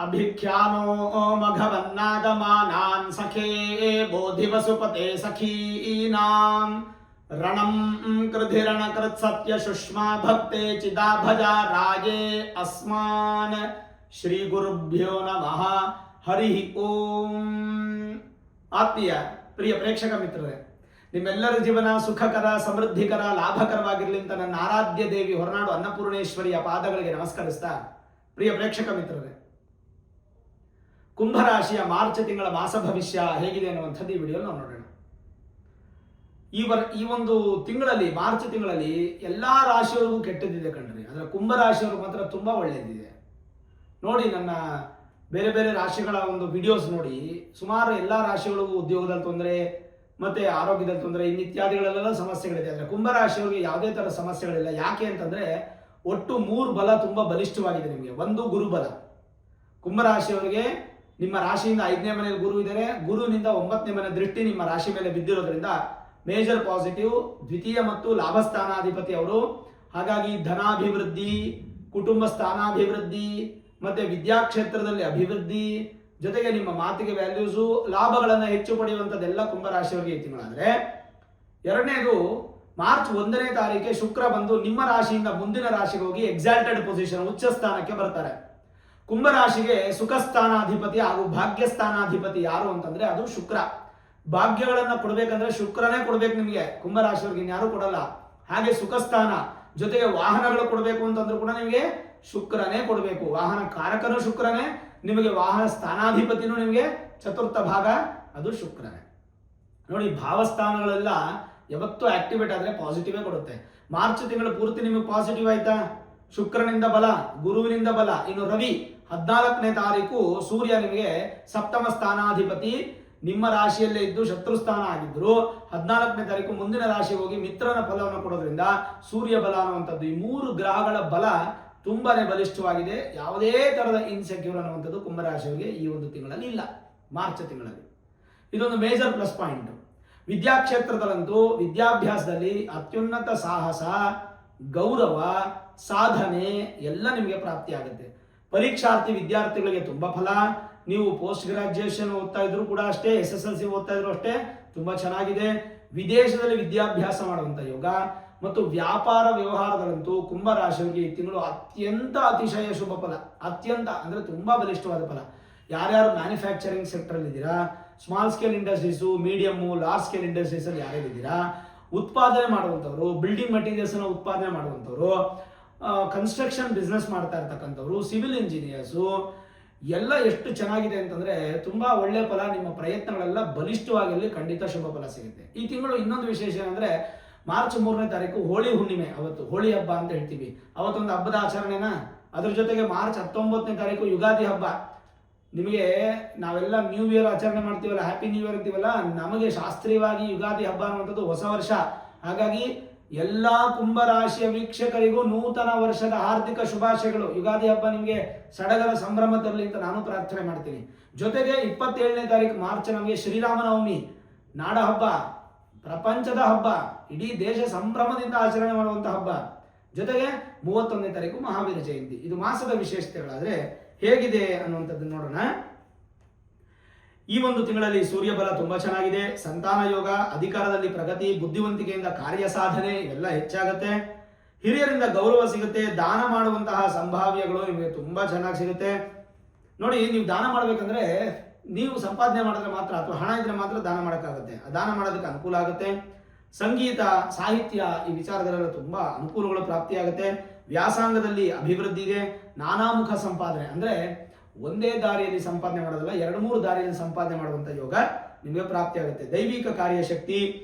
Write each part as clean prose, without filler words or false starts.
ಅಭಿಖ್ಯಾನೋ ಮಘವನ್ನಾಗಮಾನಾನ್ ಸಖೇ ಬೋಧಿವಸುಪತೆ ಸಖೀನಾಂ ರಣಂ ಕೃಧಿರಣ ಕೃತ್ ಸತ್ಯ ಸುಷ್ಮಾ ಭಕ್ತೆ ಚಿದಾಭಜ ರಾಜೇ ಅಸ್ಮಾನ್ ಶ್ರೀ ಗುರುಭ್ಯೋ ನಮಃ ಹರಿ ಓಂ. ಆತ್ಮೀಯ ಪ್ರಿಯ ಪ್ರೇಕ್ಷಕ ಮಿತ್ರರೇ, ನಿಮ್ಮೆಲ್ಲರ ಜೀವನ ಸುಖಕರ, ಸಮೃದ್ಧಿಕರ, ಲಾಭಕರವಾಗಿರಲಿ ಅಂತ ನನ್ನ ಆರಾಧ್ಯ ದೇವಿ ಹೊರನಾಡು ಅನ್ನಪೂರ್ಣೇಶ್ವರಿಯ ಪಾದಗಳಿಗೆ ನಮಸ್ಕರಿಸ್ತಾ, ಪ್ರಿಯ ಪ್ರೇಕ್ಷಕ ಮಿತ್ರರೇ, ಕುಂಭರಾಶಿಯ ಮಾರ್ಚ್ ತಿಂಗಳ ಮಾಸ ಭವಿಷ್ಯ ಹೇಗಿದೆ ಅನ್ನುವಂಥದ್ದು ಈ ವಿಡಿಯೋ ನಾವು ನೋಡೋಣ. ಈ ಒಂದು ತಿಂಗಳಲ್ಲಿ, ಮಾರ್ಚ್ ತಿಂಗಳಲ್ಲಿ ಎಲ್ಲಾ ರಾಶಿಯವರಿಗೂ ಕೆಟ್ಟದಿದೆ ಕಣ್ರಿ. ಅದರ ಕುಂಭರಾಶಿಯವರು ಮಾತ್ರ ತುಂಬಾ ಒಳ್ಳೆಯದಿದೆ ನೋಡಿ. ನನ್ನ ಬೇರೆ ಬೇರೆ ರಾಶಿಗಳ ಒಂದು ವಿಡಿಯೋಸ್ ನೋಡಿ, ಸುಮಾರು ಎಲ್ಲಾ ರಾಶಿಗಳಿಗೂ ಉದ್ಯೋಗದಲ್ಲಿ ತೊಂದರೆ, ಮತ್ತೆ ಆರೋಗ್ಯದಲ್ಲಿ ತೊಂದರೆ, ಇನ್ನಿತ್ಯಾದಿಗಳೆಲ್ಲ ಸಮಸ್ಯೆಗಳಿದೆ. ಆದರೆ ಕುಂಭರಾಶಿಯವರಿಗೆ ಯಾವುದೇ ತರ ಸಮಸ್ಯೆಗಳಿಲ್ಲ. ಯಾಕೆ ಅಂತಂದ್ರೆ ಒಟ್ಟು 3 ಬಲ ತುಂಬಾ ಬಲಿಷ್ಠವಾಗಿದೆ ನಿಮಗೆ. ಒಂದು ಗುರುಬಲ. ಕುಂಭರಾಶಿಯವರಿಗೆ ನಿಮ್ಮ ರಾಶಿಯಿಂದ 5ನೇ ಮನೆಯಲ್ಲಿ ಗುರು ಇದ್ದಾರೆ. ಗುರುವಿನಿಂದ 9ನೇ ಮನೆ ದೃಷ್ಟಿ ನಿಮ್ಮ ರಾಶಿ ಮೇಲೆ ಬಿದ್ದಿರೋದ್ರಿಂದ ಮೇಜರ್ ಪಾಸಿಟಿವ್. ದ್ವಿತೀಯ ಮತ್ತು ಲಾಭಸ್ಥಾನಾಧಿಪತಿ ಅವರು. ಹಾಗಾಗಿ ಧನಾಭಿವೃದ್ಧಿ, ಕುಟುಂಬ ಸ್ಥಾನಾಭಿವೃದ್ಧಿ, ಮತ್ತೆ ವಿದ್ಯಾಕ್ಷೇತ್ರದಲ್ಲಿ ಅಭಿವೃದ್ಧಿ, ಜೊತೆಗೆ ನಿಮ್ಮ ಮಾತಿಗೆ ವ್ಯಾಲ್ಯೂಸು, ಲಾಭಗಳನ್ನು ಹೆಚ್ಚು ಪಡೆಯುವಂಥದ್ದೆಲ್ಲ ಕುಂಭರಾಶಿಯವರಿಗೆ ಈ ತಿಂಗಳಾದ್ರೆ. ಎರಡನೇದು, ಮಾರ್ಚ್ 1ನೇ ತಾರೀಕಿಗೆ ಶುಕ್ರ ಬಂದು ನಿಮ್ಮ ರಾಶಿಯಿಂದ ಮುಂದಿನ ರಾಶಿಗೆ ಹೋಗಿ ಎಕ್ಸಾಲ್ಟೆಡ್ ಪೊಸಿಷನ್, ಉಚ್ಚ ಸ್ಥಾನಕ್ಕೆ ಬರ್ತಾರೆ. ಕುಂಭರಾಶಿಗೆ ಸುಖ ಸ್ಥಾನಾಧಿಪತಿ ಹಾಗೂ ಭಾಗ್ಯ ಸ್ಥಾನಾಧಿಪತಿ ಯಾರು ಅಂತಂದ್ರೆ ಅದು ಶುಕ್ರ. ಭಾಗ್ಯಗಳನ್ನ ಕೊಡ್ಬೇಕಂದ್ರೆ ಶುಕ್ರನೇ ಕೊಡ್ಬೇಕು ನಿಮಗೆ. ಕುಂಭರಾಶಿಯವರಿಗೆ ಇನ್ಯಾರು ಕೊಡಲ್ಲ. ಹಾಗೆ ಸುಖ ಸ್ಥಾನ, ಜೊತೆಗೆ ವಾಹನಗಳು ಕೊಡಬೇಕು ಅಂತಂದ್ರೂ ಕೂಡ ನಿಮಗೆ ಶುಕ್ರನೇ ಕೊಡಬೇಕು. ವಾಹನ ಕಾರಕನು ಶುಕ್ರನೇ, ನಿಮಗೆ ವಾಹನ ಸ್ಥಾನಾಧಿಪತಿನೂ ನಿಮಗೆ ಚತುರ್ಥ ಭಾಗ ಅದು ಶುಕ್ರನೇ. ನೋಡಿ, ಭಾವಸ್ಥಾನಗಳೆಲ್ಲ ಯಾವತ್ತೂ ಆಕ್ಟಿವೇಟ್ ಆದ್ರೆ ಪಾಸಿಟಿವೇ ಕೊಡುತ್ತೆ. ಮಾರ್ಚ್ ತಿಂಗಳು ಪೂರ್ತಿ ನಿಮಗೆ ಪಾಸಿಟಿವ್ ಆಯ್ತಾ? ಶುಕ್ರನಿಂದ ಬಲ, ಗುರುವಿನಿಂದ ಬಲ. ಇನ್ನು ರವಿ 14ನೇ ತಾರೀಕು ಸೂರ್ಯ ನಿಮಗೆ ಸಪ್ತಮ ಸ್ಥಾನಾಧಿಪತಿ, ನಿಮ್ಮ ರಾಶಿಯಲ್ಲೇ ಇದ್ದು ಶತ್ರುಸ್ಥಾನ ಆಗಿದ್ರು. 14ನೇ ತಾರೀಕು ಮುಂದಿನ ರಾಶಿಗೆ ಹೋಗಿ ಮಿತ್ರನ ಫಲವನ್ನು ಕೊಡೋದ್ರಿಂದ ಸೂರ್ಯ ಬಲ ಅನ್ನುವಂಥದ್ದು, ಈ 3 ಗ್ರಹಗಳ ಬಲ ತುಂಬಾನೇ ಬಲಿಷ್ಠವಾಗಿದೆ. ಯಾವುದೇ ತರಹದ ಇನ್ಸೆಕ್ಯೂರ್ ಅನ್ನುವಂಥದ್ದು ಕುಂಭರಾಶಿಯವರಿಗೆ ಈ ಒಂದು ತಿಂಗಳಲ್ಲಿ ಇಲ್ಲ. ಮಾರ್ಚ್ ತಿಂಗಳಲ್ಲಿ ಇದೊಂದು ಮೇಜರ್ ಪ್ಲಸ್ ಪಾಯಿಂಟ್. ವಿದ್ಯಾಕ್ಷೇತ್ರದಲ್ಲಂತೂ ವಿದ್ಯಾಭ್ಯಾಸದಲ್ಲಿ ಅತ್ಯುನ್ನತ ಸಾಹಸ, ಗೌರವ, ಸಾಧನೆ ಎಲ್ಲ ನಿಮಗೆ ಪ್ರಾಪ್ತಿಯಾಗುತ್ತೆ. ಪರೀಕ್ಷಾರ್ಥಿ ವಿದ್ಯಾರ್ಥಿಗಳಿಗೆ ತುಂಬಾ ಫಲ. ನೀವು ಪೋಸ್ಟ್ ಗ್ರಾಜ್ಯುಯೇಷನ್ ಓದ್ತಾ ಇದ್ರು ಕೂಡ ಅಷ್ಟೇ, SSLC ಓದ್ತಾ ಇದ್ರು ಅಷ್ಟೇ, ತುಂಬಾ ಚೆನ್ನಾಗಿದೆ. ವಿದೇಶದಲ್ಲಿ ವಿದ್ಯಾಭ್ಯಾಸ ಮಾಡುವಂತ ಯೋಗ ಮತ್ತು ವ್ಯಾಪಾರ ವ್ಯವಹಾರದಲ್ಲಂತೂ ಕುಂಭರಾಶಿಯವರಿಗೆ ಈ ತಿಂಗಳು ಅತ್ಯಂತ ಅತಿಶಯ ಶುಭ ಫಲ. ಅತ್ಯಂತ ಅಂದ್ರೆ ತುಂಬಾ ಬಲಿಷ್ಠವಾದ ಫಲ. ಯಾರ್ಯಾರು ಮ್ಯಾನುಫ್ಯಾಕ್ಚರಿಂಗ್ ಸೆಕ್ಟರ್ ಅಲ್ಲಿ ಇದ್ದೀರಾ, small scale industries, medium, large scale industries ಅಲ್ಲಿ ಯಾರ್ಯಾರು ಇದ್ದೀರಾ, ಉತ್ಪಾದನೆ ಮಾಡುವಂಥವ್ರು, ಬಿಲ್ಡಿಂಗ್ ಮೆಟೀರಿಯಲ್ಸ್ ಅನ್ನು ಉತ್ಪಾದನೆ ಮಾಡುವಂಥವ್ರು, ಕನ್ಸ್ಟ್ರಕ್ಷನ್ ಬಿಸ್ನೆಸ್ ಮಾಡ್ತಾ ಇರ್ತಕ್ಕಂಥವ್ರು, ಸಿವಿಲ್ ಇಂಜಿನಿಯರ್ಸು ಎಲ್ಲ ಎಷ್ಟು ಚೆನ್ನಾಗಿದೆ ಅಂತಂದ್ರೆ ತುಂಬಾ ಒಳ್ಳೆ ಫಲ. ನಿಮ್ಮ ಪ್ರಯತ್ನಗಳೆಲ್ಲ ಬಲಿಷ್ಠವಾಗಿ ಖಂಡಿತ ಶುಭ ಫಲ ಸಿಗುತ್ತೆ ಈ ತಿಂಗಳು. ಇನ್ನೊಂದು ವಿಶೇಷ ಏನಂದ್ರೆ ಮಾರ್ಚ್ 3ನೇ ತಾರೀಕು ಹೋಳಿ ಹುಣ್ಣಿಮೆ, ಅವತ್ತು ಹೋಳಿ ಹಬ್ಬ ಅಂತ ಹೇಳ್ತೀವಿ. ಅವತ್ತೊಂದು ಹಬ್ಬದ ಆಚರಣೆನ. ಅದ್ರ ಜೊತೆಗೆ ಮಾರ್ಚ್ 19ನೇ ತಾರೀಕು ಯುಗಾದಿ ಹಬ್ಬ. ನಿಮಗೆ ನಾವೆಲ್ಲ ನ್ಯೂ ಇಯರ್ ಆಚರಣೆ ಮಾಡ್ತೀವಲ್ಲ, ಹ್ಯಾಪಿ ನ್ಯೂ ಇಯರ್ ಅಂತೀವಲ್ಲ, ನಮಗೆ ಶಾಸ್ತ್ರೀಯವಾಗಿ ಯುಗಾದಿ ಹಬ್ಬ ಅನ್ನುವಂಥದ್ದು ಹೊಸ ವರ್ಷ. ಹಾಗಾಗಿ ಎಲ್ಲಾ ಕುಂಭರಾಶಿಯ ವೀಕ್ಷಕರಿಗೂ ನೂತನ ವರ್ಷದ ಹಾರ್ದಿಕ ಶುಭಾಶಯಗಳು. ಯುಗಾದಿ ಹಬ್ಬ ನಿಮಗೆ ಸಡಗರ ಸಂಭ್ರಮ ತರಲಿ ಅಂತ ನಾನು ಪ್ರಾರ್ಥನೆ ಮಾಡ್ತೀನಿ. ಜೊತೆಗೆ 27ನೇ ತಾರೀಕು ಮಾರ್ಚ್ ನಮಗೆ ಶ್ರೀರಾಮನವಮಿ, ನಾಡ ಹಬ್ಬ, ಪ್ರಪಂಚದ ಹಬ್ಬ, ಇಡೀ ದೇಶ ಸಂಭ್ರಮದಿಂದ ಆಚರಣೆ ಮಾಡುವಂತಹ ಹಬ್ಬ. ಜೊತೆಗೆ 31ನೇ ತಾರೀಕು ಮಹಾವೀರ ಜಯಂತಿ. ಇದು ಮಾಸದ ವಿಶೇಷತೆಗಳಾದ್ರೆ ಹೇಗಿದೆ ಅನ್ನುವಂಥದ್ದು ನೋಡೋಣ. ಈ ಒಂದು ತಿಂಗಳಲ್ಲಿ ಸೂರ್ಯ ಬಲ ತುಂಬಾ ಚೆನ್ನಾಗಿದೆ. ಸಂತಾನ ಯೋಗ, ಅಧಿಕಾರದಲ್ಲಿ ಪ್ರಗತಿ, ಬುದ್ಧಿವಂತಿಕೆಯಿಂದ ಕಾರ್ಯ ಸಾಧನೆ ಇವೆಲ್ಲ ಹೆಚ್ಚಾಗುತ್ತೆ. ಹಿರಿಯರಿಂದ ಗೌರವ ಸಿಗುತ್ತೆ. ದಾನ ಮಾಡುವಂತಹ ಸಂಭಾವ್ಯಗಳು ನಿಮಗೆ ತುಂಬಾ ಚೆನ್ನಾಗಿ ಸಿಗುತ್ತೆ. ನೋಡಿ, ನೀವು ದಾನ ಮಾಡ್ಬೇಕಂದ್ರೆ ನೀವು ಸಂಪಾದನೆ ಮಾಡಿದ್ರೆ ಮಾತ್ರ ಅಥವಾ ಹಣ ಇದ್ರೆ ಮಾತ್ರ ದಾನ ಮಾಡೋಕ್ಕಾಗುತ್ತೆ. ದಾನ ಮಾಡೋದಕ್ಕೆ ಅನುಕೂಲ ಆಗುತ್ತೆ. ಸಂಗೀತ, ಸಾಹಿತ್ಯ ಈ ವಿಚಾರದಲ್ಲೆಲ್ಲ ತುಂಬಾ ಅನುಕೂಲಗಳು ಪ್ರಾಪ್ತಿಯಾಗುತ್ತೆ. ವ್ಯಾಸಂಗದಲ್ಲಿ ಅಭಿವೃದ್ಧಿ ಇದೆ. ನಾನಾಮುಖ ಸಂಪಾದನೆ ಅಂದ್ರೆ ಒಂದೇ ದಾರಿಯಲ್ಲಿ ಸಂಪಾದನೆ ಮಾಡೋದಲ್ಲ, 2-3 ದಾರಿಯಲ್ಲಿ ಸಂಪಾದನೆ ಮಾಡುವಂತ ಯೋಗ ನಿಮಗೆ ಪ್ರಾಪ್ತಿ ಆಗುತ್ತೆ. ದೈವಿಕ ಕಾರ್ಯಶಕ್ತಿ,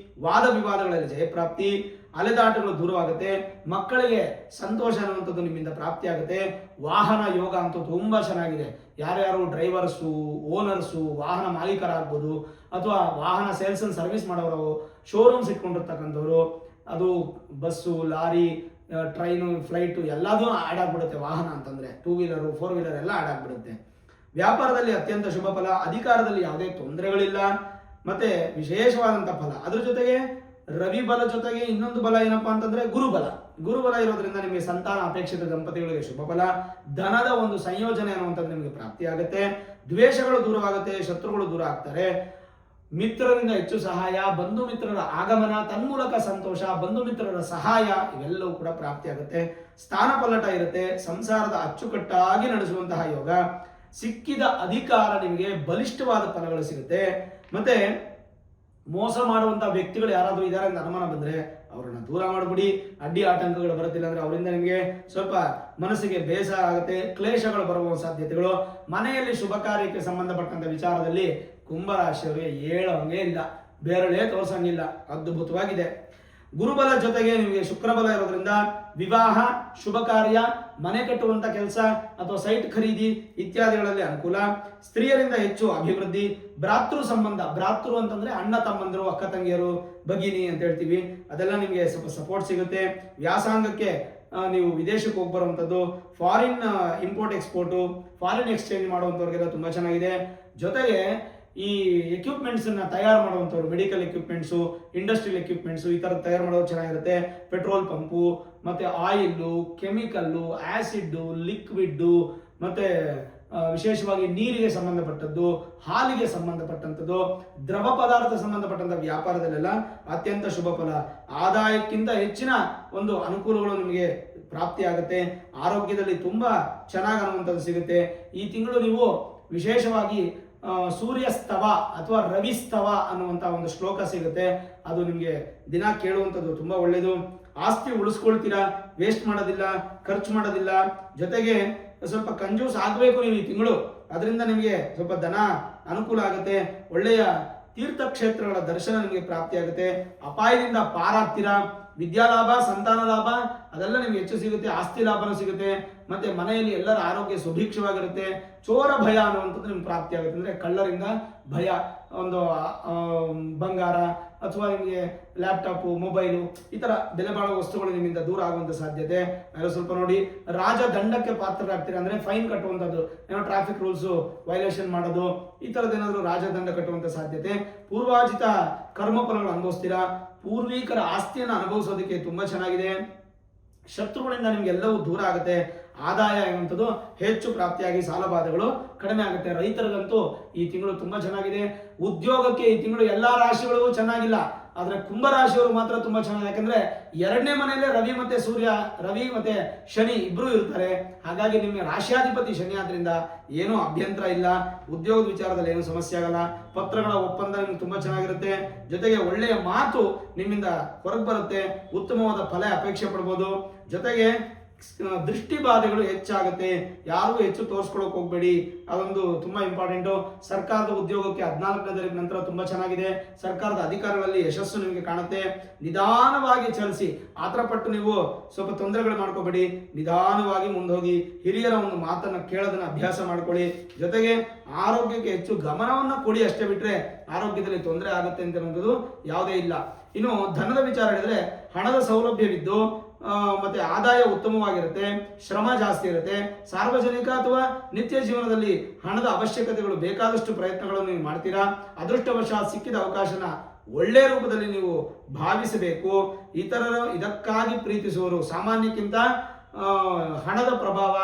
ವಾದ ವಿವಾದಗಳಲ್ಲಿ ಜಯಪ್ರಾಪ್ತಿ, ಅಲೆದಾಟಗಳು ದೂರವಾಗುತ್ತೆ. ಮಕ್ಕಳಿಗೆ ಸಂತೋಷ ಅನ್ನುವಂಥದ್ದು ನಿಮ್ಮಿಂದ ಪ್ರಾಪ್ತಿ ಆಗುತ್ತೆ. ವಾಹನ ಯೋಗ ಅಂತೂ ತುಂಬಾ ಚೆನ್ನಾಗಿದೆ. ಯಾರ್ಯಾರು ಡ್ರೈವರ್ಸು, ಓನರ್ಸು, ವಾಹನ ಮಾಲೀಕರಾಗ್ಬೋದು, ಅಥವಾ ವಾಹನ ಸೇಲ್ಸ್ ಅಂಡ್ ಸರ್ವಿಸ್ ಮಾಡೋರು, ಶೋರೂಮ್ಸ್ ಇಟ್ಕೊಂಡಿರ್ತಕ್ಕಂಥವ್ರು, ಅದು ಬಸ್ಸು, ಲಾರಿ, ಟ್ರೈನು, ಫ್ಲೈಟು ಎಲ್ಲದೂ ಆಡ್ ಆಗ್ಬಿಡುತ್ತೆ. ವಾಹನ ಅಂತಂದ್ರೆ 2 ವೀಲರು, 4 ವೀಲರ್ ಎಲ್ಲ ಆಡ್ ಆಗ್ಬಿಡುತ್ತೆ. ವ್ಯಾಪಾರದಲ್ಲಿ ಅತ್ಯಂತ ಶುಭ ಫಲ. ಅಧಿಕಾರದಲ್ಲಿ ಯಾವುದೇ ತೊಂದರೆಗಳಿಲ್ಲ. ಮತ್ತೆ ವಿಶೇಷವಾದಂತ ಫಲ. ಅದ್ರ ಜೊತೆಗೆ ರವಿ ಬಲ ಜೊತೆಗೆ ಇನ್ನೊಂದು ಬಲ ಏನಪ್ಪಾ ಅಂತಂದ್ರೆ ಗುರುಬಲ. ಗುರುಬಲ ಇರೋದ್ರಿಂದ ನಿಮಗೆ ಸಂತಾನ ಅಪೇಕ್ಷಿತ ದಂಪತಿಗಳಿಗೆ ಶುಭ ಫಲ, ಧನದ ಒಂದು ಸಂಯೋಜನೆ ಅನ್ನುವಂಥದ್ದು ನಿಮಗೆ ಪ್ರಾಪ್ತಿಯಾಗುತ್ತೆ, ದ್ವೇಷಗಳು ದೂರವಾಗುತ್ತೆ, ಶತ್ರುಗಳು ದೂರ ಆಗ್ತಾರೆ, ಮಿತ್ರರಿಂದ ಹೆಚ್ಚು ಸಹಾಯ, ಬಂಧು ಮಿತ್ರರ ಆಗಮನ, ತನ್ಮೂಲಕ ಸಂತೋಷ, ಬಂಧು ಮಿತ್ರರ ಸಹಾಯ ಇವೆಲ್ಲವೂ ಕೂಡ ಪ್ರಾಪ್ತಿಯಾಗುತ್ತೆ, ಸ್ಥಾನ ಪಲ್ಲಟ ಇರುತ್ತೆ, ಸಂಸಾರದ ಅಚ್ಚುಕಟ್ಟಾಗಿ ನಡೆಸುವಂತಹ ಯೋಗ, ಸಿಕ್ಕಿದ ಅಧಿಕಾರ ನಿಮಗೆ ಬಲಿಷ್ಠವಾದ ಫಲಗಳು ಸಿಗುತ್ತೆ. ಮತ್ತೆ ಮೋಸ ಮಾಡುವಂತಹ ವ್ಯಕ್ತಿಗಳು ಯಾರಾದರೂ ಇದ್ದಾರೆ ಅಂತ ಅನುಮಾನ ಬಂದ್ರೆ ಅವರನ್ನ ದೂರ ಮಾಡಿಬಿಡಿ. ಅಡ್ಡಿ ಆಟಂಕಗಳು ಬರುತ್ತಿಲ್ಲ ಅಂದ್ರೆ ಅವರಿಂದ ನಿಮಗೆ ಸ್ವಲ್ಪ ಮನಸ್ಸಿಗೆ ಬೇಸರ ಆಗುತ್ತೆ, ಕ್ಲೇಶಗಳು ಬರುವ ಸಾಧ್ಯತೆಗಳು. ಮನೆಯಲ್ಲಿ ಶುಭ ಕಾರ್ಯಕ್ಕೆ ಸಂಬಂಧಪಟ್ಟಂತ ವಿಚಾರದಲ್ಲಿ ಕುಂಭರಾಶಿಯವರಿಗೆ ಹೇಳೋಂಗೆ ಇಲ್ಲ, ಬೇರಳೆ ತೋರ್ಸಂಗಿಲ್ಲ, ಅದ್ಭುತವಾಗಿದೆ. ಗುರುಬಲ ಜೊತೆಗೆ ನಿಮಗೆ ಶುಕ್ರಬಲ ಇರೋದ್ರಿಂದ ವಿವಾಹ, ಶುಭ ಕಾರ್ಯ, ಮನೆ ಕಟ್ಟುವಂತ ಕೆಲಸ ಅಥವಾ ಸೈಟ್ ಖರೀದಿ ಇತ್ಯಾದಿಗಳಲ್ಲಿ ಅನುಕೂಲ, ಸ್ತ್ರೀಯರಿಂದ ಹೆಚ್ಚು ಅಭಿವೃದ್ಧಿ, ಭ್ರಾತೃ ಸಂಬಂಧ, ಭ್ರಾತೃ ಅಂತಂದ್ರೆ ಅಣ್ಣ ತಮ್ಮಂದರು, ಅಕ್ಕ ತಂಗಿಯರು, ಭಗಿನಿ ಅಂತ ಹೇಳ್ತೀವಿ, ಅದೆಲ್ಲ ನಿಮಗೆ ಸ್ವಲ್ಪ ಸಪೋರ್ಟ್ ಸಿಗುತ್ತೆ. ವ್ಯಾಸಂಗಕ್ಕೆ ನೀವು ವಿದೇಶಕ್ಕೆ ಹೋಗಿ ಬರುವಂಥದ್ದು, foreign import export, foreign exchange ಮಾಡುವಂಥವ್ರಿಗೆಲ್ಲ ತುಂಬಾ ಚೆನ್ನಾಗಿದೆ. ಜೊತೆಗೆ ಈ ಎಕ್ವಿಪ್ಮೆಂಟ್ಸ್ ಅನ್ನ ತಯಾರು ಮಾಡುವಂಥವ್ರು, ಮೆಡಿಕಲ್ ಎಕ್ವಿಪ್ಮೆಂಟ್ಸು, ಇಂಡಸ್ಟ್ರಿಯಲ್ ಎಕ್ವಿಪ್ಮೆಂಟ್ಸು ಈ ಥರ ತಯಾರು ಮಾಡೋದು ಚೆನ್ನಾಗಿರುತ್ತೆ. ಪೆಟ್ರೋಲ್ ಪಂಪು, ಮತ್ತೆ ಆಯಿಲ್ಲು, ಕೆಮಿಕಲ್ಲು, ಆಸಿಡ್ಡು, ಲಿಕ್ವಿಡ್ಡು, ಮತ್ತೆ ವಿಶೇಷವಾಗಿ ನೀರಿಗೆ ಸಂಬಂಧಪಟ್ಟದ್ದು, ಹಾಲಿಗೆ ಸಂಬಂಧಪಟ್ಟಂಥದ್ದು, ದ್ರವ ಪದಾರ್ಥ ಸಂಬಂಧಪಟ್ಟಂಥ ವ್ಯಾಪಾರದಲ್ಲೆಲ್ಲ ಅತ್ಯಂತ ಶುಭ ಫಲ, ಆದಾಯಕ್ಕಿಂತ ಹೆಚ್ಚಿನ ಒಂದು ಅನುಕೂಲಗಳು ನಿಮಗೆ ಪ್ರಾಪ್ತಿಯಾಗುತ್ತೆ. ಆರೋಗ್ಯದಲ್ಲಿ ತುಂಬಾ ಚೆನ್ನಾಗಿ ಅನ್ನುವಂಥದ್ದು ಸಿಗುತ್ತೆ. ಈ ತಿಂಗಳು ನೀವು ವಿಶೇಷವಾಗಿ ಸೂರ್ಯಸ್ತವ ಅಥವಾ ರವಿಸ್ತವ ಅನ್ನುವಂಥ ಒಂದು ಶ್ಲೋಕ ಸಿಗುತ್ತೆ, ಅದು ನಿಮಗೆ ದಿನ ಕೇಳುವಂಥದ್ದು ತುಂಬಾ ಒಳ್ಳೆಯದು. ಆಸ್ತಿ ಉಳಿಸ್ಕೊಳ್ತೀರಾ, ವೇಸ್ಟ್ ಮಾಡೋದಿಲ್ಲ, ಖರ್ಚು ಮಾಡೋದಿಲ್ಲ, ಜೊತೆಗೆ ಸ್ವಲ್ಪ ಕಂಜೂಸ್ ಆಗಬೇಕು ನೀವು ಈ ತಿಂಗಳು, ಅದರಿಂದ ನಿಮಗೆ ಸ್ವಲ್ಪ ಧನ ಅನುಕೂಲ ಆಗುತ್ತೆ. ಒಳ್ಳೆಯ ತೀರ್ಥಕ್ಷೇತ್ರಗಳ ದರ್ಶನ ನಿಮಗೆ ಪ್ರಾಪ್ತಿಯಾಗುತ್ತೆ, ಅಪಾಯದಿಂದ ಪಾರಾಗ್ತೀರಾ, ವಿದ್ಯಾಲಾಭ, ಸಂತಾನ ಲಾಭ ಅದೆಲ್ಲ ನಿಮ್ಗೆ ಹೆಚ್ಚು ಸಿಗುತ್ತೆ, ಆಸ್ತಿ ಲಾಭನೂ ಸಿಗುತ್ತೆ, ಮತ್ತೆ ಮನೆಯಲ್ಲಿ ಎಲ್ಲರ ಆರೋಗ್ಯ ಸುಭಿಕ್ಷವಾಗಿರುತ್ತೆ. ಚೋರ ಭಯ ಅನ್ನುವಂಥದ್ದು ನಿಮ್ಗೆ ಪ್ರಾಪ್ತಿ ಆಗುತ್ತೆ, ಅಂದ್ರೆ ಕಳ್ಳರಿಂದ ಭಯ, ಒಂದು ಬಂಗಾರ ಅಥವಾ ನಿಮಗೆ ಲ್ಯಾಪ್ಟಾಪು, ಮೊಬೈಲು ಈ ತರ ಬೆಲೆ ಬಾಳುವ ವಸ್ತುಗಳು ನಿಮ್ಮಿಂದ ದೂರ ಆಗುವಂತ ಸಾಧ್ಯತೆ. ಅದರ ಸ್ವಲ್ಪ ನೋಡಿ, ರಾಜದಂಡಕ್ಕೆ ಪಾತ್ರರಾಗ್ತೀರಾ, ಅಂದ್ರೆ ಫೈನ್ ಕಟ್ಟುವಂಥದ್ದು, ಏನೋ ಟ್ರಾಫಿಕ್ ರೂಲ್ಸ್ ವೈಲೇಷನ್ ಮಾಡೋದು, ಈ ತರದೇನಾದ್ರೂ ರಾಜದಂಡ ಕಟ್ಟುವಂತ ಸಾಧ್ಯತೆ. ಪೂರ್ವಾಜಿತ ಕರ್ಮಫಲಗಳು ಅನುಭವಿಸ್ತೀರಾ, ಪೂರ್ವಿಕರ ಆಸ್ತಿಯನ್ನು ಅನುಭವಿಸೋದಕ್ಕೆ ತುಂಬಾ ಚೆನ್ನಾಗಿದೆ. ಶತ್ರುಗಳಿಂದ ನಿಮ್ಗೆ ಎಲ್ಲವೂ ದೂರ ಆಗುತ್ತೆ, ಆದಾಯ ಎನ್ನುವಂಥದ್ದು ಹೆಚ್ಚು ಪ್ರಾಪ್ತಿಯಾಗಿ ಸಾಲಬಾಧೆಗಳು ಕಡಿಮೆ ಆಗುತ್ತೆ. ರೈತರಿಗಂತೂ ಈ ತಿಂಗಳು ತುಂಬಾ ಚೆನ್ನಾಗಿದೆ. ಉದ್ಯೋಗಕ್ಕೆ ಈ ತಿಂಗಳು ಎಲ್ಲಾ ರಾಶಿಗಳಿಗೂ ಚೆನ್ನಾಗಿಲ್ಲ, ಆದ್ರೆ ಕುಂಭರಾಶಿಯವರು ಮಾತ್ರ ತುಂಬಾ ಚೆನ್ನಾಗಿದೆ. ಯಾಕಂದ್ರೆ ಎರಡನೇ ಮನೆಯಲ್ಲೇ ರವಿ ಮತ್ತೆ ಶನಿ ಇಬ್ರು ಇರ್ತಾರೆ. ಹಾಗಾಗಿ ನಿಮಗೆ ರಾಶಿಯಾಧಿಪತಿ ಶನಿ ಆದ್ರಿಂದ ಏನೂ ಅಭ್ಯಂತರ ಇಲ್ಲ, ಉದ್ಯೋಗದ ವಿಚಾರದಲ್ಲಿ ಏನು ಸಮಸ್ಯೆ ಆಗಲ್ಲ, ಪತ್ರಗಳ ಒಪ್ಪಂದ ನಿಮ್ಗೆ ತುಂಬಾ ಚೆನ್ನಾಗಿರುತ್ತೆ. ಜೊತೆಗೆ ಒಳ್ಳೆಯ ಮಾತು ನಿಮ್ಮಿಂದ ಹೊರಗೆ ಬರುತ್ತೆ, ಉತ್ತಮವಾದ ಫಲ ಅಪೇಕ್ಷೆ ಪಡ್ಬೋದು. ಜೊತೆಗೆ ದೃಷ್ಟಿ ಬಾಧೆಗಳು ಹೆಚ್ಚಾಗುತ್ತೆ, ಯಾರಿಗೂ ಹೆಚ್ಚು ತೋರಿಸ್ಕೊಳಕ್ ಹೋಗ್ಬೇಡಿ, ಅದೊಂದು ತುಂಬಾ ಇಂಪಾರ್ಟೆಂಟು. ಸರ್ಕಾರದ ಉದ್ಯೋಗಕ್ಕೆ 14ನೇ ತಾರೀಕು ನಂತರ ತುಂಬಾ ಚೆನ್ನಾಗಿದೆ. ಸರ್ಕಾರದ ಅಧಿಕಾರಗಳಲ್ಲಿ ಯಶಸ್ಸು ನಿಮಗೆ ಕಾಣುತ್ತೆ. ನಿಧಾನವಾಗಿ ಚಲಿಸಿ, ಆತರಪಟ್ಟು ನೀವು ಸ್ವಲ್ಪ ತೊಂದರೆಗಳು ಮಾಡ್ಕೋಬೇಡಿ, ನಿಧಾನವಾಗಿ ಮುಂದೋಗಿ ಹಿರಿಯರ ಒಂದು ಮಾತನ್ನ ಕೇಳೋದನ್ನ ಅಭ್ಯಾಸ ಮಾಡ್ಕೊಳ್ಳಿ. ಜೊತೆಗೆ ಆರೋಗ್ಯಕ್ಕೆ ಹೆಚ್ಚು ಗಮನವನ್ನ ಕೊಡಿ, ಅಷ್ಟೇ ಬಿಟ್ರೆ ಆರೋಗ್ಯದಲ್ಲಿ ತೊಂದರೆ ಆಗುತ್ತೆ ಅಂತ ಅನ್ನೋದು ಯಾವುದೇ ಇಲ್ಲ. ಇನ್ನು ಧನದ ವಿಚಾರ ಹೇಳಿದ್ರೆ ಹಣದ ಸೌಲಭ್ಯವಿದ್ದು ಮತ್ತೆ ಆದಾಯ ಉತ್ತಮವಾಗಿರುತ್ತೆ, ಶ್ರಮ ಜಾಸ್ತಿ ಇರುತ್ತೆ. ಸಾರ್ವಜನಿಕ ಅಥವಾ ನಿತ್ಯ ಜೀವನದಲ್ಲಿ ಹಣದ ಅವಶ್ಯಕತೆಗಳು ಬೇಕಾದಷ್ಟು ಪ್ರಯತ್ನಗಳನ್ನು ನೀವು ಮಾಡ್ತೀರಾ. ಅದೃಷ್ಟವಶಾತ್ ಸಿಕ್ಕಿದ ಅವಕಾಶನ ಒಳ್ಳೆಯ ರೂಪದಲ್ಲಿ ನೀವು ಭಾವಿಸಬೇಕು. ಇತರರು ಇದಕ್ಕಾಗಿ ಪ್ರೀತಿಸುವರು. ಸಾಮಾನ್ಯಕ್ಕಿಂತ ಹಣದ ಪ್ರಭಾವ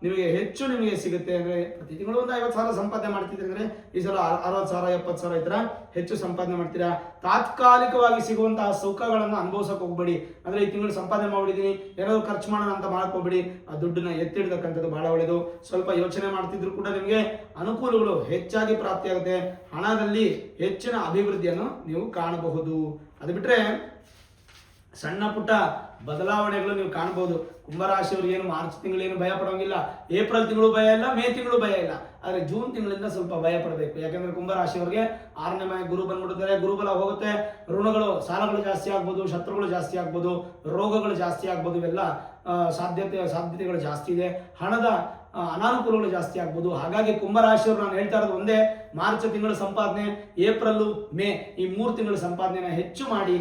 ನಿಮಗೆ ಸಿಗುತ್ತೆ. ಅಂದ್ರೆ ಪ್ರತಿ ತಿಂಗಳು ಒಂದು 50,000 ಸಂಪಾದನೆ ಮಾಡ್ತಿದ್ರೆ ಅಂದ್ರೆ ಈ ಸಲ 60,000 70,000 ಈ ತರ ಹೆಚ್ಚು ಸಂಪಾದನೆ ಮಾಡ್ತೀರಾ. ತಾತ್ಕಾಲಿಕವಾಗಿ ಸಿಗುವಂತಹ ಸುಖಗಳನ್ನು ಅನುಭವಿಸಕ್ ಹೋಗ್ಬೇಡಿ. ಅಂದ್ರೆ ಈ ತಿಂಗಳು ಸಂಪಾದನೆ ಮಾಡಿದೀನಿ, ಏನಾದ್ರು ಖರ್ಚು ಮಾಡೋಣ ಅಂತ ಮಾಡಕ್ ಹೋಗ್ಬೇಡಿ. ಆ ದುಡ್ಡನ್ನ ಎತ್ತಿಡ್ತಕ್ಕಂಥದ್ದು ಬಹಳ ಒಳ್ಳೆಯದು. ಸ್ವಲ್ಪ ಯೋಚನೆ ಮಾಡ್ತಿದ್ರು ಕೂಡ ನಿಮಗೆ ಅನುಕೂಲಗಳು ಹೆಚ್ಚಾಗಿ ಪ್ರಾಪ್ತಿಯಾಗುತ್ತೆ. ಹಣದಲ್ಲಿ ಹೆಚ್ಚಿನ ಅಭಿವೃದ್ಧಿಯನ್ನು ನೀವು ಕಾಣಬಹುದು. ಅದು ಬಿಟ್ರೆ ಸಣ್ಣ ಪುಟ್ಟ ಬದಲಾವಣೆಗಳು ನೀವು ಕಾಣಬಹುದು. ಕುಂಭರಾಶಿಯವ್ರಿಗೆ ಏನು ಮಾರ್ಚ್ ತಿಂಗಳೇನು ಭಯ ಪಡೋಂಗಿಲ್ಲ, ಏಪ್ರಿಲ್ ತಿಂಗಳು ಭಯ ಇಲ್ಲ, ಮೇ ತಿಂಗಳು ಭಯ ಇಲ್ಲ. ಆದ್ರೆ ಜೂನ್ ತಿಂಗಳಿಂದ ಸ್ವಲ್ಪ ಭಯ ಪಡಬೇಕು. ಯಾಕಂದ್ರೆ ಕುಂಭರಾಶಿಯವರಿಗೆ 6ನೇ ಮನೆ ಗುರು ಬಂದ್ಬಿಡ್ತಾರೆ, ಗುರುಬಲ ಹೋಗುತ್ತೆ, ಋಣಗಳು, ಸಾಲಗಳು ಜಾಸ್ತಿ ಆಗ್ಬೋದು, ಶತ್ರುಗಳು ಜಾಸ್ತಿ ಆಗ್ಬೋದು, ರೋಗಗಳು ಜಾಸ್ತಿ ಆಗ್ಬೋದು, ಇವೆಲ್ಲ ಸಾಧ್ಯತೆಗಳು ಜಾಸ್ತಿ ಇದೆ. ಹಣದ ಅನಾನುಕೂಲಗಳು ಜಾಸ್ತಿ ಆಗ್ಬೋದು. ಹಾಗಾಗಿ ಕುಂಭರಾಶಿಯವರು ನಾನು ಹೇಳ್ತಾ ಇರೋದು ಒಂದೇ, ಮಾರ್ಚ್ ತಿಂಗಳ ಸಂಪಾದನೆ, ಏಪ್ರಿಲ್, ಮೇ ಈ 3 ತಿಂಗಳ ಸಂಪಾದನೆನ ಹೆಚ್ಚು ಮಾಡಿ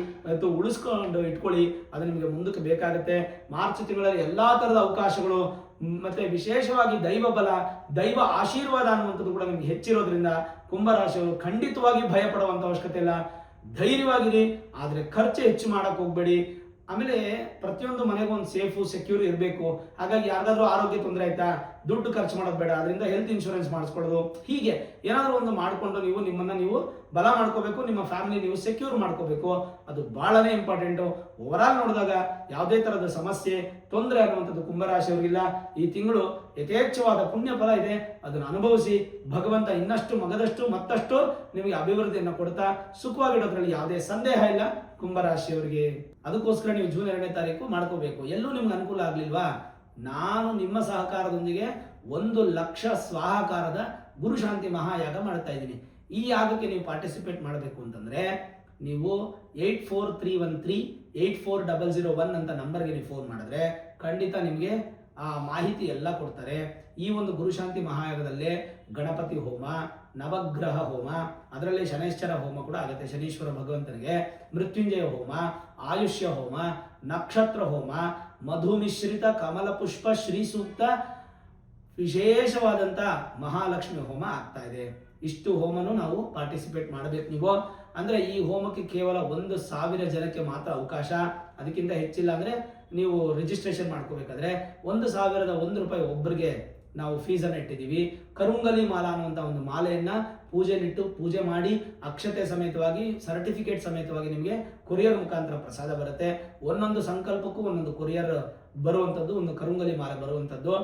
ಉಳಿಸ್ಕೊಂಡು ಇಟ್ಕೊಳ್ಳಿ. ಅದು ನಿಮಗೆ ಮುಂದಕ್ಕೆ ಬೇಕಾಗುತ್ತೆ. ಮಾರ್ಚ್ ತಿಂಗಳಲ್ಲಿ ಎಲ್ಲಾ ತರದ ಅವಕಾಶಗಳು ಮತ್ತೆ ವಿಶೇಷವಾಗಿ ದೈವ ಬಲ, ದೈವ ಆಶೀರ್ವಾದ ಅನ್ನುವಂಥದ್ದು ಕೂಡ ನಿಮ್ಗೆ ಹೆಚ್ಚಿರೋದ್ರಿಂದ ಕುಂಭರಾಶಿಯವರು ಖಂಡಿತವಾಗಿ ಭಯ ಪಡುವಂತ ಅವಶ್ಯಕತೆ ಇಲ್ಲ. ಧೈರ್ಯವಾಗಿರಿ, ಆದ್ರೆ ಖರ್ಚು ಹೆಚ್ಚು ಮಾಡಕ್ ಹೋಗ್ಬೇಡಿ. ಆಮೇಲೆ ಪ್ರತಿಯೊಂದು ಮನೆಗೂ ಒಂದು ಸೇಫು ಸೆಕ್ಯೂರ್ ಇರಬೇಕು. ಹಾಗಾಗಿ ಯಾರಿಗಾದ್ರೂ ಆರೋಗ್ಯ ತೊಂದರೆ ಆಯ್ತಾ, ದುಡ್ಡು ಖರ್ಚು ಮಾಡೋದು ಬೇಡ, ಅದರಿಂದ ಹೆಲ್ತ್ ಇನ್ಶೂರೆನ್ಸ್ ಮಾಡಿಸ್ಕೊಳ್ಳೋದು, ಹೀಗೆ ಏನಾದರೂ ಒಂದು ಮಾಡಿಕೊಂಡು ನೀವು ನಿಮ್ಮನ್ನು ನೀವು ಬಲ ಮಾಡ್ಕೋಬೇಕು, ನಿಮ್ಮ ಫ್ಯಾಮಿಲಿ ನೀವು ಸೆಕ್ಯೂರ್ ಮಾಡ್ಕೋಬೇಕು. ಅದು ಬಹಳನೇ ಇಂಪಾರ್ಟೆಂಟು. ಓವರಾಲ್ ನೋಡಿದಾಗ ಯಾವುದೇ ಥರದ ಸಮಸ್ಯೆ ತೊಂದರೆ ಅನ್ನುವಂಥದ್ದು ಕುಂಭರಾಶಿಯವರಿಗಿಲ್ಲ. ಈ ತಿಂಗಳು ಯಥೇಚ್ಛವಾದ ಪುಣ್ಯ ಫಲ ಇದೆ, ಅದನ್ನು ಅನುಭವಿಸಿ. ಭಗವಂತ ಇನ್ನಷ್ಟು ಮಗದಷ್ಟು ಮತ್ತಷ್ಟು ನಿಮಗೆ ಅಭಿವೃದ್ಧಿಯನ್ನು ಕೊಡ್ತಾ ಸುಖವಾಗಿಡೋದ್ರಲ್ಲಿ ಯಾವುದೇ ಸಂದೇಹ ಇಲ್ಲ ಕುಂಭರಾಶಿಯವರಿಗೆ. ಅದಕ್ಕೋಸ್ಕರ ನೀವು ಜೂನ್ 2ನೇ ತಾರೀಕು ಮಾಡ್ಕೋಬೇಕು. ಎಲ್ಲೂ ನಿಮ್ಗೆ ಅನುಕೂಲ ಆಗ್ಲಿಲ್ವಾ? ನಾನು ನಿಮ್ಮ ಸಹಕಾರದೊಂದಿಗೆ 1,00,000 ಸ್ವಾಹಾಕಾರದ ಗುರುಶಾಂತಿ ಮಹಾಯಾಗ ಮಾಡ್ತಾ ಇದ್ದೀನಿ. ಈ ಯಾಗಕ್ಕೆ ನೀವು ಪಾರ್ಟಿಸಿಪೇಟ್ ಮಾಡಬೇಕು ಅಂತಂದ್ರೆ ನೀವು 8431384001 ಅಂತ ನಂಬರ್ಗೆ ನೀವು ಫೋನ್ ಮಾಡಿದ್ರೆ ಖಂಡಿತ ನಿಮಗೆ ಆ ಮಾಹಿತಿ ಎಲ್ಲ ಕೊಡ್ತಾರೆ. ಈ ಒಂದು ಗುರುಶಾಂತಿ ಮಹಾಯಾಗದಲ್ಲೇ ಗಣಪತಿ ಹೋಮ, ನವಗ್ರಹ ಹೋಮ, ಅದರಲ್ಲಿ ಶನೈಶ್ಚರ ಹೋಮ ಕೂಡ ಆಗುತ್ತೆ. ಶನೀಶ್ವರ ಭಗವಂತನಿಗೆ ಮೃತ್ಯುಂಜಯ ಹೋಮ, ಆಯುಷ್ಯ ಹೋಮ, ನಕ್ಷತ್ರ ಹೋಮ, ಮಧು ಮಿಶ್ರಿತ ಕಮಲ ಪುಷ್ಪ ಶ್ರೀ ಸೂಕ್ತ, ವಿಶೇಷವಾದಂಥ ಮಹಾಲಕ್ಷ್ಮಿ ಹೋಮ ಆಗ್ತಾ ಇದೆ. ಇಷ್ಟು ಹೋಮನು ನಾವು ಪಾರ್ಟಿಸಿಪೇಟ್ ಮಾಡಬೇಕು. ನೀವು ಅಂದ್ರೆ ಈ ಹೋಮಕ್ಕೆ ಕೇವಲ 1,000 ಜನಕ್ಕೆ ಮಾತ್ರ ಅವಕಾಶ. ಅದಕ್ಕಿಂತ ಹೆಚ್ಚಿಲ್ಲ ಅಂದ್ರೆ ನೀವು ರಿಜಿಸ್ಟ್ರೇಷನ್ ಮಾಡ್ಕೋಬೇಕಾದ್ರೆ 1,001 ರೂಪಾಯಿ ಒಬ್ಬರಿಗೆ ನಾವು ಫೀಸನ್ನು ಇಟ್ಟಿದ್ದೀವಿ. ಕರುಂಗಲಿ ಮಾಲಾ ಅನ್ನುವಂಥ ಒಂದು ಮಾಲೆಯನ್ನ ಪೂಜೆಲಿಟ್ಟು ಪೂಜೆ ಮಾಡಿ ಅಕ್ಷತೆ ಸಮೇತವಾಗಿ ಸರ್ಟಿಫಿಕೇಟ್ ಸಮೇತವಾಗಿ ನಿಮಗೆ ಕೊರಿಯರ್ ಮುಖಾಂತರ ಪ್ರಸಾದ ಬರುತ್ತೆ. ಒಂದೊಂದು ಸಂಕಲ್ಪಕ್ಕೂ ಒಂದೊಂದು ಕೊರಿಯರ್ ಬರುವಂಥದ್ದು, ಒಂದು ಕರುಂಗಲಿ ಮಾಲೆ ಬರುವಂಥದ್ದು.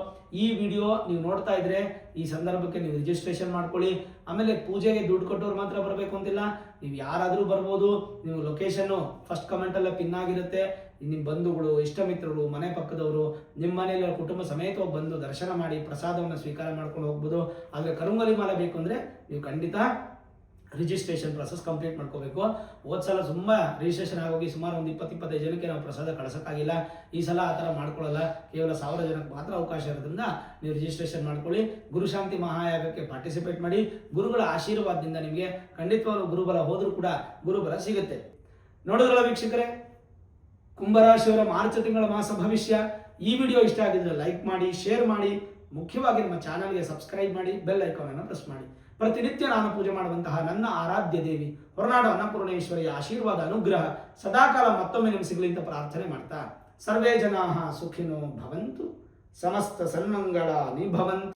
ಈ ವಿಡಿಯೋ ನೀವು ನೋಡ್ತಾ ಇದ್ರೆ ಈ ಸಂದರ್ಭಕ್ಕೆ ನೀವು ರಿಜಿಸ್ಟ್ರೇಷನ್ ಮಾಡ್ಕೊಳ್ಳಿ. ಆಮೇಲೆ ಪೂಜೆಗೆ ದುಡ್ಡು ಕೊಟ್ಟವ್ರು ಮಾತ್ರ ಬರಬೇಕು ಅಂತಿಲ್ಲ, ನೀವು ಯಾರಾದರೂ ಬರ್ಬೋದು. ನೀವು ಲೊಕೇಶನ್ನು ಫಸ್ಟ್ ಕಮೆಂಟಲ್ಲೇ ಪಿನ್ ಆಗಿರುತ್ತೆ. ನಿಮ್ಮ ಬಂಧುಗಳು, ಇಷ್ಟ ಮಿತ್ರರು, ಮನೆ ಪಕ್ಕದವರು, ನಿಮ್ಮ ಮನೆಯಲ್ಲಿ ಕುಟುಂಬ ಸಮೇತವಾಗಿ ಬಂದು ದರ್ಶನ ಮಾಡಿ ಪ್ರಸಾದವನ್ನು ಸ್ವೀಕಾರ ಮಾಡ್ಕೊಂಡು ಹೋಗ್ಬೋದು. ಆದರೆ ಕರುಂಗಲಿ ಮಾಲೆ ಬೇಕು ಅಂದರೆ ನೀವು ಖಂಡಿತ ರಿಜಿಸ್ಟ್ರೇಷನ್ ಪ್ರೊಸೆಸ್ ಕಂಪ್ಲೀಟ್ ಮಾಡ್ಕೋಬೇಕು. ಹೋದ ಸಲ ತುಂಬ ರಿಜಿಸ್ಟ್ರೇಷನ್ ಆಗೋಗಿ ಸುಮಾರು ಒಂದು 20-25 ಜನಕ್ಕೆ ನಾವು ಪ್ರಸಾದ ಕಳ್ಸೋಕ್ಕಾಗಿಲ್ಲ. ಈ ಸಲ ಆ ಥರ ಮಾಡ್ಕೊಳ್ಳಲ್ಲ, ಕೇವಲ 1000 ಜನಕ್ಕೆ ಮಾತ್ರ ಅವಕಾಶ ಇರೋದ್ರಿಂದ ನೀವು ರಿಜಿಸ್ಟ್ರೇಷನ್ ಮಾಡ್ಕೊಳ್ಳಿ. ಗುರುಶಾಂತಿ ಮಹಾಯಾಗಕ್ಕೆ ಪಾರ್ಟಿಸಿಪೇಟ್ ಮಾಡಿ. ಗುರುಗಳ ಆಶೀರ್ವಾದದಿಂದ ನಿಮಗೆ ಖಂಡಿತವಾಗ್ಲೂ ಗುರುಬಲ ಹೋದರೂ ಕೂಡ ಗುರುಬಲ ಸಿಗುತ್ತೆ. ನೋಡಿದ್ರಲ್ಲ ವೀಕ್ಷಕರೇ, ಕುಂಭರಾಶಿಯವರ ಮಾರ್ಚ್ ತಿಂಗಳ ಮಾಸ ಭವಿಷ್ಯ. ಈ ವಿಡಿಯೋ ಇಷ್ಟ ಆಗಿದ್ರೆ ಲೈಕ್ ಮಾಡಿ, ಶೇರ್ ಮಾಡಿ, ಮುಖ್ಯವಾಗಿ ನಮ್ಮ ಚಾನಲ್ಗೆ ಸಬ್ಸ್ಕ್ರೈಬ್ ಮಾಡಿ, ಬೆಲ್ ಐಕಾನ್ ಅನ್ನು ಪ್ರೆಸ್ ಮಾಡಿ. ಪ್ರತಿನಿತ್ಯ ನಾನು ಪೂಜೆ ಮಾಡುವಂತಹ ನನ್ನ ಆರಾಧ್ಯ ದೇವಿ ಹೊರನಾಡು ಅನ್ನಪೂರ್ಣೇಶ್ವರಿಯ ಆಶೀರ್ವಾದ ಅನುಗ್ರಹ ಸದಾಕಾಲ ಮತ್ತೊಮ್ಮೆ ನಿಮಗೆ ಸಿಗಲಿ ಅಂತ ಪ್ರಾರ್ಥನೆ ಮಾಡ್ತಾ, ಸರ್ವೇ ಜನಾಃ ಸುಖಿನೋ ಭವಂತು, ಸಮಸ್ತ ಸನ್ಮಂಗಳ ನಿಭವಂತು.